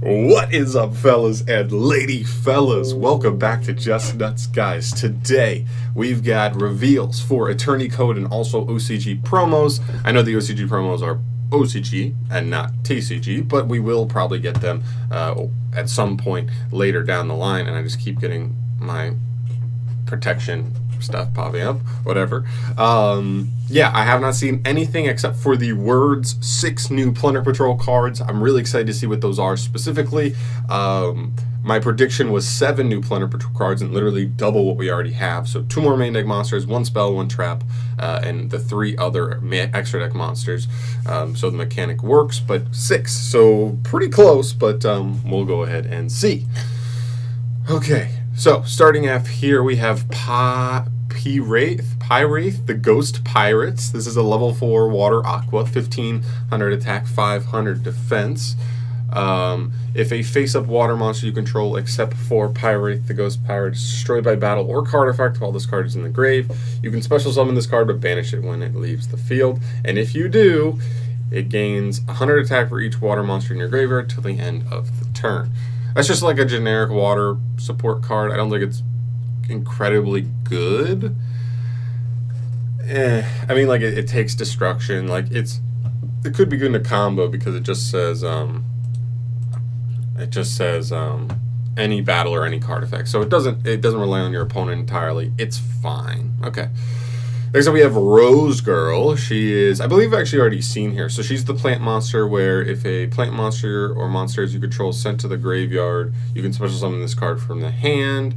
What is up, fellas and lady fellas? Welcome back to Just Nuts, guys. Today we've got reveals for Attorney Code and also OCG promos. I know the OCG promos are OCG and not TCG, but we will probably get them at some point later down the line, and I just keep getting my protection stuff popping up, whatever. Yeah, I have not seen anything except for the words 6 new Plunder Patrol cards. I'm really excited to see what those are specifically. My prediction was 7 new Plunder Patrol cards and literally double what we already have. So 2 more main deck monsters, 1 spell, 1 trap, and the 3 other extra deck monsters. So the mechanic works, but 6. So pretty close, but we'll go ahead and see. Okay. So, starting off here, we have Pyraith, the Ghost Pirates. This is a level 4 water aqua, 1500 attack, 500 defense. If a face-up water monster you control, except for Pyraith, the Ghost Pirate, is destroyed by battle or card effect while this card is in the grave, you can special summon this card but banish it when it leaves the field. And if you do, it gains 100 attack for each water monster in your graveyard till the end of the turn. That's just like a generic water support card. I don't think it's incredibly good. I mean, like, it takes destruction. Like, it could be good in a combo because it just says any battle or any card effect. So it doesn't rely on your opponent entirely. It's fine. Okay. Next up, we have Rose Girl. She is, I believe, actually already seen here. So she's the plant monster where if a plant monster or monsters you control is sent to the graveyard, you can special summon this card from the hand.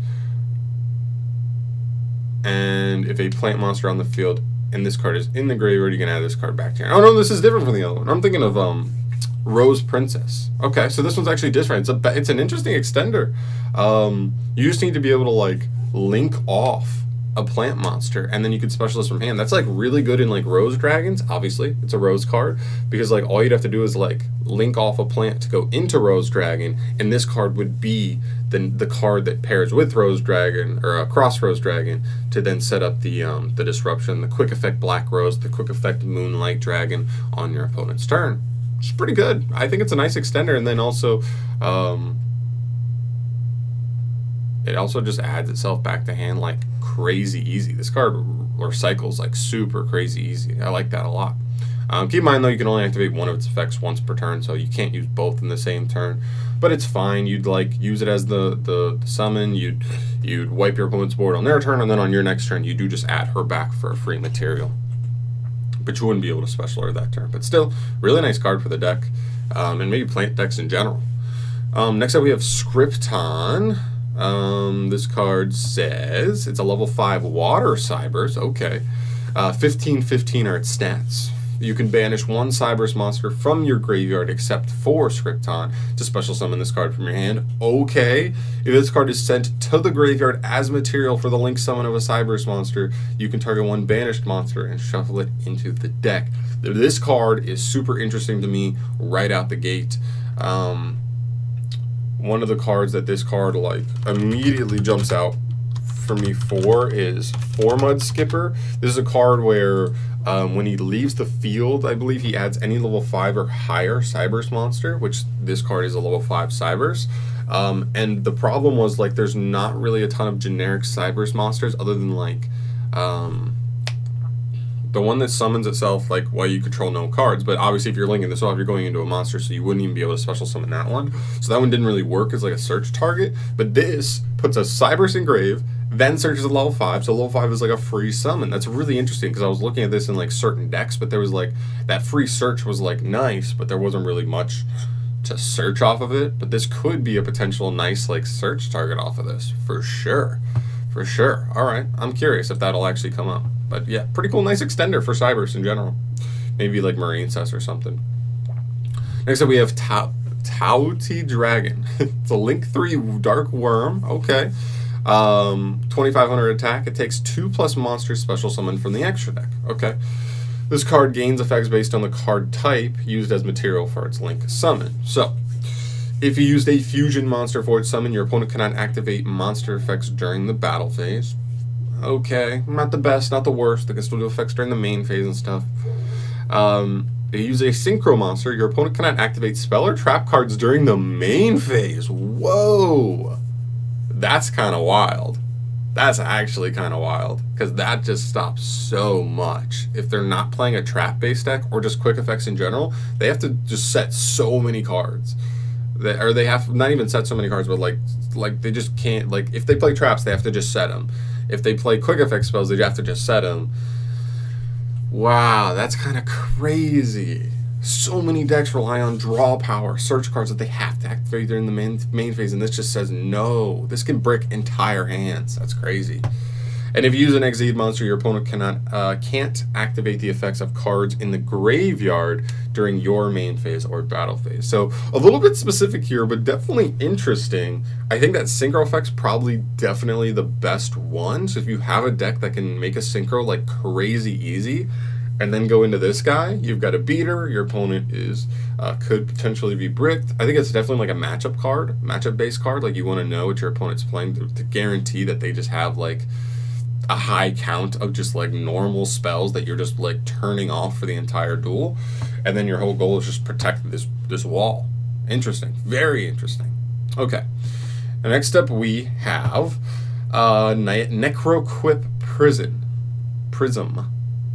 And if a plant monster on the field and this card is in the graveyard, you can add this card back to your. Oh no, this is different from the other one. I'm thinking of Rose Princess. Okay, so this one's actually different. It's an interesting extender. You just need to be able to like link off a plant monster, and then you could specialist from hand. That's like really good in like Rose Dragons. Obviously, it's a Rose card because like all you'd have to do is like link off a plant to go into Rose Dragon, and this card would be the card that pairs with Rose Dragon or across Rose Dragon to then set up the disruption, the quick effect Black Rose, the quick effect Moonlight Dragon on your opponent's turn. It's pretty good. I think it's a nice extender, and then also it also just adds itself back to hand like crazy easy. This card recycles like super crazy easy. I like that a lot. Keep in mind though, you can only activate one of its effects once per turn, so you can't use both in the same turn. But it's fine. You'd like use it as the summon. You'd wipe your opponent's board on their turn, and then on your next turn you do just add her back for a free material. But you wouldn't be able to special her that turn. But still, really nice card for the deck, and maybe plant decks in general. Next up we have Scripton. This card says it's a level 5 water cybers. Okay. 15/15 are its stats. You can banish 1 cybers monster from your graveyard except for Scripton to special summon this card from your hand. Okay. If this card is sent to the graveyard as material for the link summon of a cybers monster, you can target 1 banished monster and shuffle it into the deck. This card is super interesting to me right out the gate. One of the cards that this card like immediately jumps out for me for is Mud Skipper. This is a card where when he leaves the field, I believe he adds any level 5 or higher Cybers monster, which this card is a level 5 Cybers. And the problem was like there's not really a ton of generic Cybers monsters other than like the one that summons itself like while you control no cards. But obviously if you're linking this off, you're going into a monster, so you wouldn't even be able to special summon that one. So that one didn't really work as like a search target. But this puts a Cybers in grave, then searches at level 5, so level 5 is like a free summon. That's really interesting because I was looking at this in like certain decks, but there was like that free search was like nice, but there wasn't really much to search off of it. But this could be a potential nice like search target off of this for sure. For sure. All right, I'm curious if that'll actually come up. But yeah, pretty cool, nice extender for Cybers in general. Maybe like Marine Cess or something. Next up we have Tauti Dragon. It's a Link 3 Dark Worm. Okay. 2500 attack. It takes 2+ monsters special summon from the extra deck. Okay. This card gains effects based on the card type used as material for its Link summon. So, if you used a fusion monster for its summon, your opponent cannot activate monster effects during the battle phase. Okay, not the best, not the worst. They can still do effects during the main phase and stuff. you use a synchro monster, your opponent cannot activate spell or trap cards during the main phase. Whoa! That's kind of wild. That's actually kind of wild, because that just stops so much. If they're not playing a trap-based deck, or just quick effects in general, they have to just set so many cards. They have not even set so many cards, but like they just can't, like, if they play traps, they have to just set them. If they play quick effect spells, they have to just set them. Wow, that's kind of crazy. So many decks rely on draw power, search cards that they have to activate during the main phase, and this just says no. This can brick entire hands. That's crazy. And if you use an Exceed monster, your opponent can't activate the effects of cards in the graveyard during your main phase or battle phase. So a little bit specific here, but definitely interesting. I think that synchro effect's probably definitely the best one. So if you have a deck that can make a synchro like crazy easy, and then go into this guy, you've got a beater, your opponent is could potentially be bricked. I think it's definitely like a matchup card, matchup-based card. Like, you want to know what your opponent's playing to guarantee that they just have like a high count of just like normal spells that you're just like turning off for the entire duel. And then your whole goal is just protect this wall. Interesting, very interesting. Okay, the next up we have Necro Prism.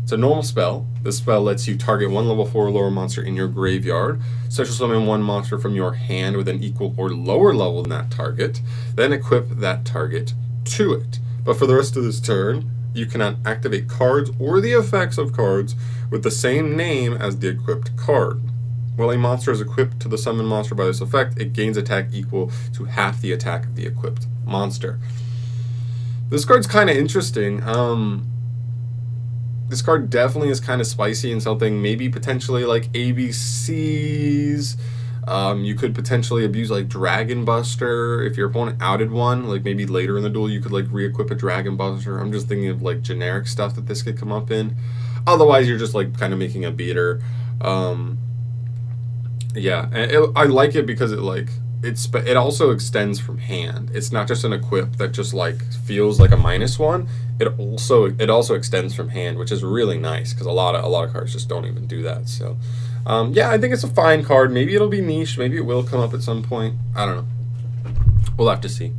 It's a normal spell. This spell lets you target one level 4 or lower monster in your graveyard, special summon one monster from your hand with an equal or lower level than that target, then equip that target to it. But for the rest of this turn, you cannot activate cards or the effects of cards with the same name as the equipped card. While a monster is equipped to the summon monster by this effect, it gains attack equal to half the attack of the equipped monster. This card's kind of interesting. This card definitely is kind of spicy and something maybe potentially like ABCs. You could potentially abuse like Dragon Buster if your opponent outed one. Like, maybe later in the duel you could like re-equip a Dragon Buster. I'm just thinking of like generic stuff that this could come up in. Otherwise, you're just like kind of making a beater. Yeah, and I like it because it also extends from hand. It's not just an equip that just like feels like a -1. It also extends from hand, which is really nice because a lot of cards just don't even do that. So yeah, I think it's a fine card. Maybe it'll be niche. Maybe it will come up at some point. I don't know. We'll have to see.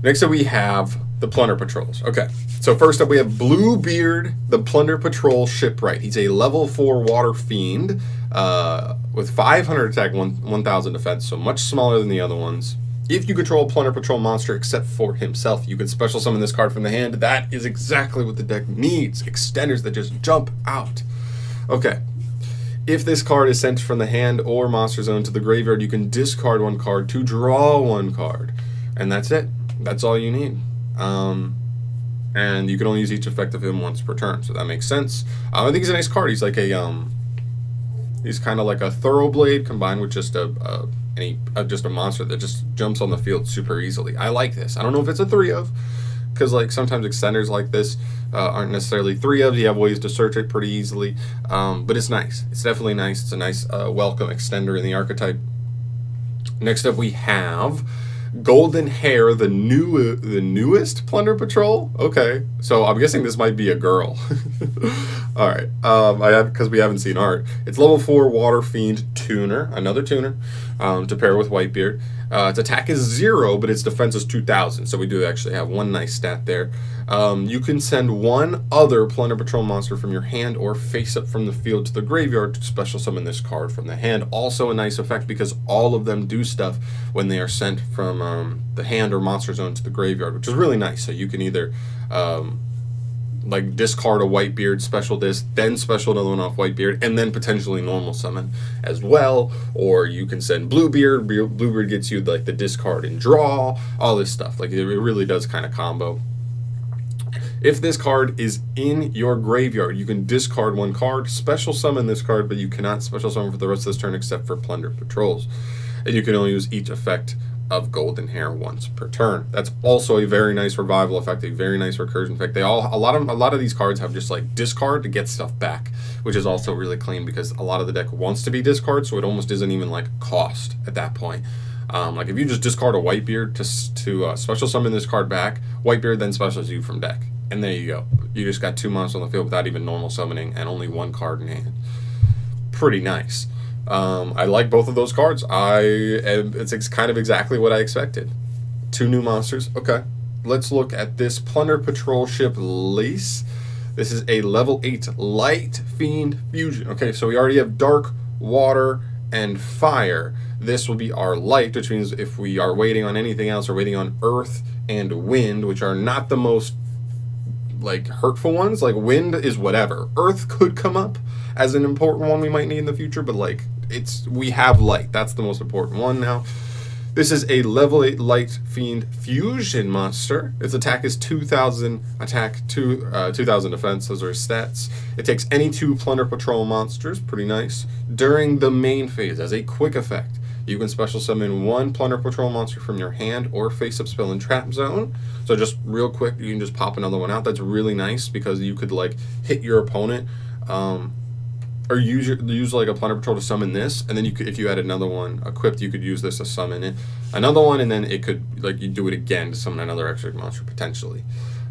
Next up we have the Plunder Patrols. Okay, so first up we have Bluebeard, the Plunder Patrol Shipwright. He's a level 4 water fiend with 500 attack, 1000 defense, so much smaller than the other ones. If you control a Plunder Patrol monster except for himself, you can special summon this card from the hand. That is exactly what the deck needs. Extenders that just jump out. Okay. If this card is sent from the hand or monster zone to the graveyard, you can discard one card to draw one card. And that's it. That's all you need. And you can only use each effect of him once per turn, so that makes sense. I think he's a nice card. He's like he's kind of like a Thoroughblade combined with just just a monster that just jumps on the field super easily. I like this. I don't know if it's a 3-of, because like sometimes extenders like this aren't necessarily 3-of. You have ways to search it pretty easily, but it's nice. It's definitely nice. It's a nice welcome extender in the archetype. Next up we have Golden Hair, the newest Plunder Patrol. Okay, so I'm guessing this might be a girl. All right, because we haven't seen art. It's level 4 Water Fiend Tuner, another tuner, to pair with Whitebeard. Its attack is 0, but its defense is 2000. So we do actually have one nice stat there. You can send one other Plunder Patrol monster from your hand or face up from the field to the graveyard to special summon this card from the hand. Also a nice effect because all of them do stuff when they are sent from the hand or monster zone to the graveyard, which is really nice. So you can either like discard a Whitebeard, special disc, then special another one off Whitebeard, and then potentially normal summon as well. Or you can send Bluebeard. Bluebeard gets you like the discard and draw, all this stuff. Like, it really does kind of combo. If this card is in your graveyard, you can discard one card, special summon this card, but you cannot special summon for the rest of this turn except for Plunder Patrols. And you can only use each effect of Golden Hair once per turn. That's also a very nice revival effect, a very nice recursion effect. A lot of these cards have just like discard to get stuff back, which is also really clean because a lot of the deck wants to be discard, so it almost isn't even like cost at that point. Like if you just discard a Whitebeard to special summon this card back, Whitebeard then specials you from deck, and there you go. You just got 2 monsters on the field without even normal summoning and only 1 card in hand. pretty nice. I like both of those cards. It's kind of exactly what I expected. 2 new monsters. Okay. Let's look at this Plunder Patrol Ship Lace. This is a level 8 light Fiend fusion. Okay, so we already have dark, water, and fire. This will be our light, which means if we are waiting on anything else, we're waiting on earth and wind, which are not the most like hurtful ones. Like wind is whatever. Earth could come up as an important one we might need in the future, but like we have light. That's the most important one now. This is a level 8 light Fiend fusion monster. Its attack is 2,000 attack, 2,000 defense. Those are stats. It takes any 2 Plunder Patrol monsters. Pretty nice. During the main phase, as a quick effect, you can special summon 1 Plunder Patrol monster from your hand or face-up spell in trap zone. So just real quick, you can just pop another one out. That's really nice because you could like hit your opponent, or use like a Plunder Patrol to summon this, and then you could, if you had another one equipped, you could use this to summon it, another one, and then it could like you do it again to summon another extra monster potentially.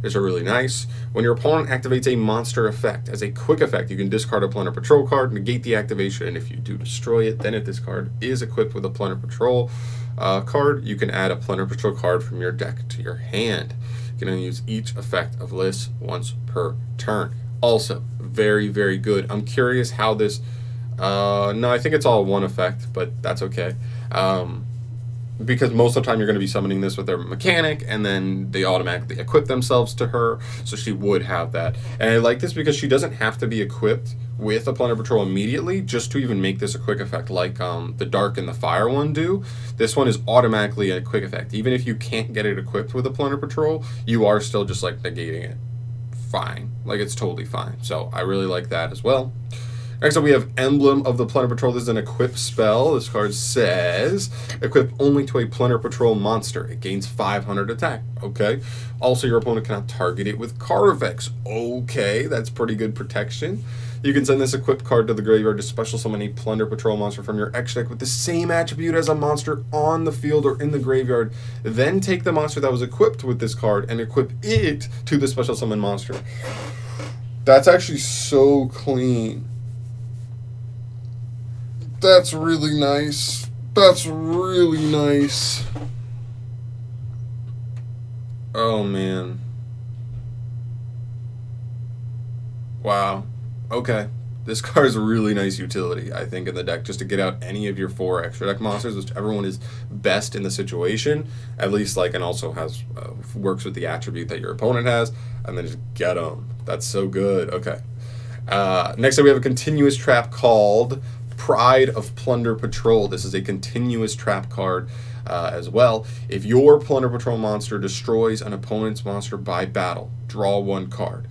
These are really nice. When your opponent activates a monster effect, as a quick effect, you can discard a Plunder Patrol card, negate the activation, and if you do destroy it, then if this card is equipped with a Plunder Patrol card, you can add a Plunder Patrol card from your deck to your hand. You can only use each effect of this once per turn. Also, very, very good. I'm curious how this... no, I think it's all one effect, but that's okay. Because most of the time you're going to be summoning this with their mechanic, and then they automatically equip themselves to her, so she would have that. And I like this because she doesn't have to be equipped with a Plunder Patrol immediately just to even make this a quick effect like the Dark and the Fire one do. This one is automatically a quick effect. Even if you can't get it equipped with a Plunder Patrol, you are still just like negating it. Fine. Like, it's totally fine. So I really like that as well. Next up, we have Emblem of the Plunder Patrol. This is an equip spell. This card says, equip only to a Plunder Patrol monster. It gains 500 attack. Okay. Also, your opponent cannot target it with card effects. Okay, that's pretty good protection. You can send this equipped card to the graveyard to special summon a Plunder Patrol monster from your extra deck with the same attribute as a monster on the field or in the graveyard. Then take the monster that was equipped with this card and equip it to the special summon monster. That's actually so clean. That's really nice. That's really nice. Oh, man. Wow. Okay. This card is a really nice utility, I think, in the deck, just to get out any of your 4 extra deck monsters, whichever one is best in the situation, at least, like, and also has works with the attribute that your opponent has, and then just get them. That's so good. Okay. Next up, we have a continuous trap called Pride of Plunder Patrol. This is a continuous trap card as well. If your Plunder Patrol monster destroys an opponent's monster by battle, draw 1 card.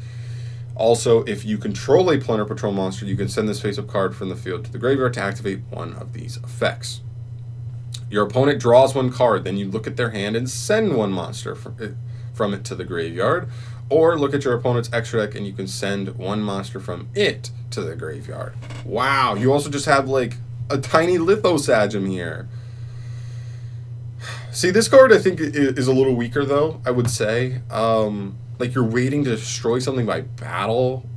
Also, if you control a Plunder Patrol monster, you can send this face-up card from the field to the graveyard to activate one of these effects. Your opponent draws 1 card, then you look at their hand and send 1 monster from it to the graveyard. Or look at your opponent's extra deck and you can send 1 monster from it to the graveyard. Wow, you also just have like a tiny Lithosagem here. See, this card I think is a little weaker though, I would say. Like, you're waiting to destroy something by battle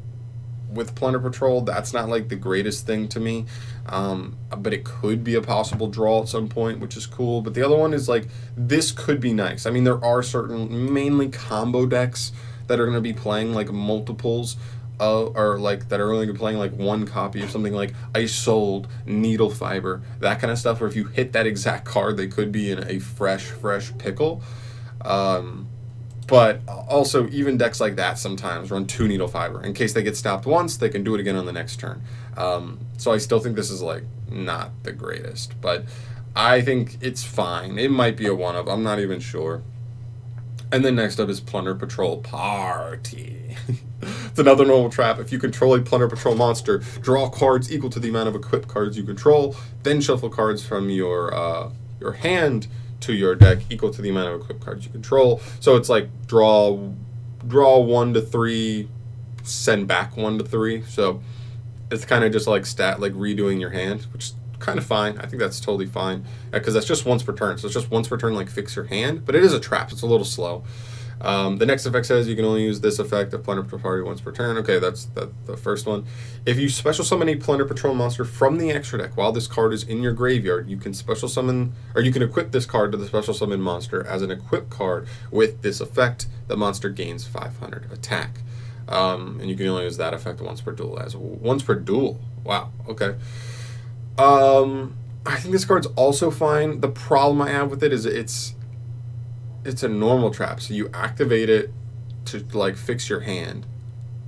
with Plunder Patrol. That's not like the greatest thing to me. But it could be a possible draw at some point, which is cool. But the other one is like, this could be nice. I mean, there are certain mainly combo decks that are going to be playing like multiples or like that are only going to be playing like 1 copy of something like Ice Sold, Needle Fiber, that kind of stuff, where if you hit that exact card, they could be in a fresh pickle. But also, even decks like that sometimes run 2 Needle Fiber. In case they get stopped once, they can do it again on the next turn. So I still think this is, like, not the greatest. But I think it's fine. It might be a one-of. I'm not even sure. And then next up is Plunder Patrol Party. It's another normal trap. If you control a Plunder Patrol monster, draw cards equal to the amount of equipped cards you control. Then shuffle cards from your hand to your deck equal to the amount of equipped cards you control. So it's like draw 1 to 3, send back 1 to 3. So it's kind of just like redoing your hand, which is kind of fine. I think that's totally fine because that's just once per turn. So it's just once per turn, like fix your hand. But it is a trap. It's a little slow. The next effect says you can only use this effect of Plunder Patrol party once per turn. Okay, that's the first one. If you special summon a Plunder Patrol monster from the extra deck while this card is in your graveyard, you can special summon, or you can equip this card to the special summon monster as an equip card with this effect. The monster gains 500 attack. And you can only use that effect once per duel. Wow, okay. I think this card's also fine. The problem I have with it is it's a normal trap, so you activate it to like fix your hand,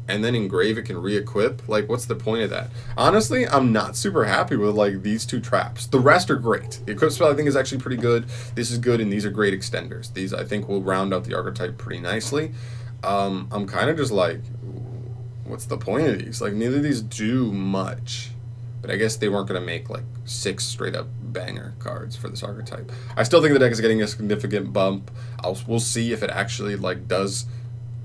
and then engrave it can re-equip. Like, what's the point of that? Honestly, I'm not super happy with like these two traps. The rest are great. The equip spell I think is actually pretty good. This is good, and these are great extenders. These I think will round out the archetype pretty nicely. I'm kind of just like, what's the point of these? Like, neither of these do much. But I guess they weren't going to make like 6 straight up banger cards for this archetype. I still think the deck is getting a significant bump. We'll see if it actually like does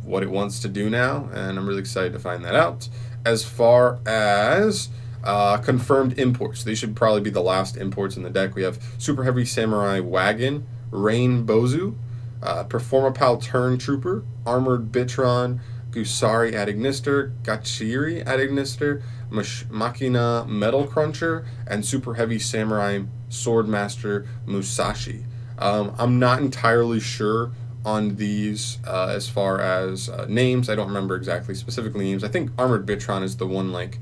what it wants to do now, and I'm really excited to find that out. As far as confirmed imports, these should probably be the last imports in the deck. We have Super Heavy Samurai Wagon, Rain Bozu, Performapal Turn Trooper, Armored Bitron, Gusari Adignister, Gachiri Adignister, Machina Metal Cruncher, and Super Heavy Samurai Swordmaster Musashi. I'm not entirely sure on these as far as names. I don't remember exactly specifically names. I think Armored Bitron is the one like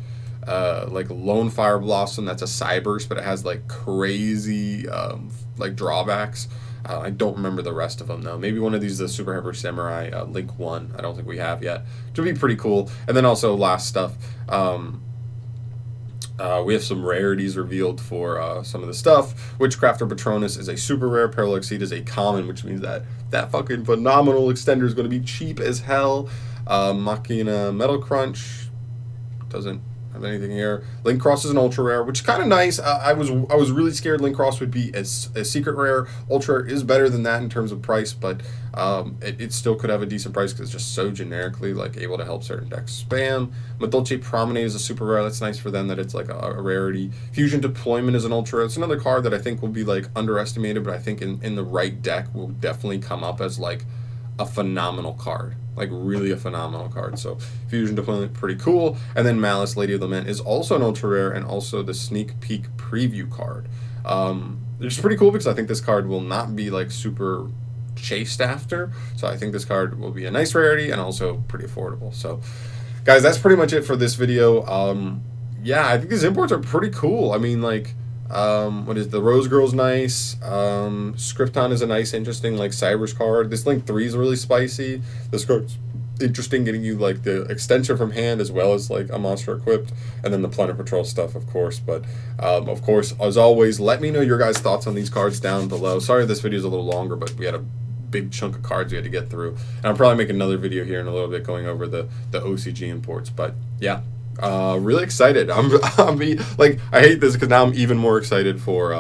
Lone Fire Blossom that's a Cyberse, but it has like crazy like drawbacks. I don't remember the rest of them though. Maybe one of these is the Super Heavy Samurai Link 1. I don't think we have yet, which would be pretty cool. And then also last stuff. We have some rarities revealed for some of the stuff. Witchcrafter Patronus is a super rare. Parallel Exceed is a common, which means that fucking phenomenal extender is going to be cheap as hell. Machina Metal Crunch doesn't have anything here. Link Cross is an ultra rare, which is kind of nice. I was really scared Link Cross would be a secret rare. Ultra rare is better than that in terms of price, but it still could have a decent price because it's just so generically like able to help certain decks spam. Madolce Promenade is a super rare. That's nice for them that it's like a rarity. Fusion Deployment is an ultra rare. It's another card that I think will be like underestimated, but I think in the right deck will definitely come up as like a phenomenal card. Like really a phenomenal card. So Fusion Deployment, pretty cool. And then Malice, Lady of Lament, is also an ultra rare and also the sneak peek preview card. It's pretty cool because I think this card will not be like super chased after. So I think this card will be a nice rarity and also pretty affordable. So guys, that's pretty much it for this video. Yeah, I think these imports are pretty cool. I mean, like, what is the Rose Girl's nice. Scripton is a nice, interesting, like, Cyberse card. This Link 3 is really spicy. This card's interesting, getting you, like, the extension from hand as well as, like, a monster equipped. And then the Plunder Patrol stuff, of course. But, of course, as always, let me know your guys' thoughts on these cards down below. Sorry this video is a little longer, but we had a big chunk of cards we had to get through. And I'll probably make another video here in a little bit going over the OCG imports. But, yeah. Really excited. I'm like, I hate this because now I'm even more excited for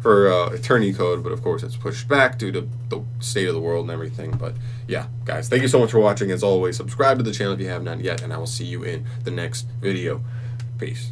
Attorney Code, but of course it's pushed back due to the state of the world and everything. But yeah, guys, thank you so much for watching. As always, subscribe to the channel if you have not yet, and I will see you in the next video. Peace.